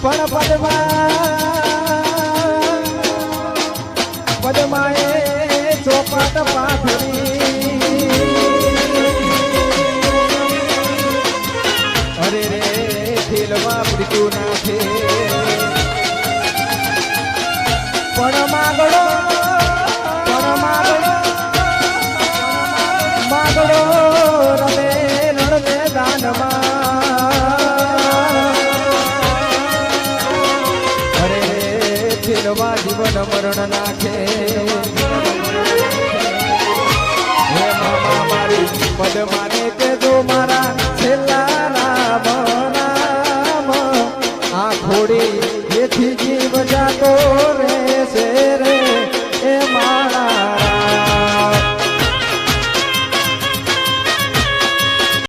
પણ પદમાએ ચોપાટ પાથરી અરે રે ખેલવા મૃત્યુ નાથે પણ માગડો રમે રણ મેદાનમાં અરે ખેલવા જીવન મરણ નાખે હે મામા મારી પદમાને કેજો મારા છેલ્લા રામ નામ આ ઘોડી જેથી જીવ જાતો રે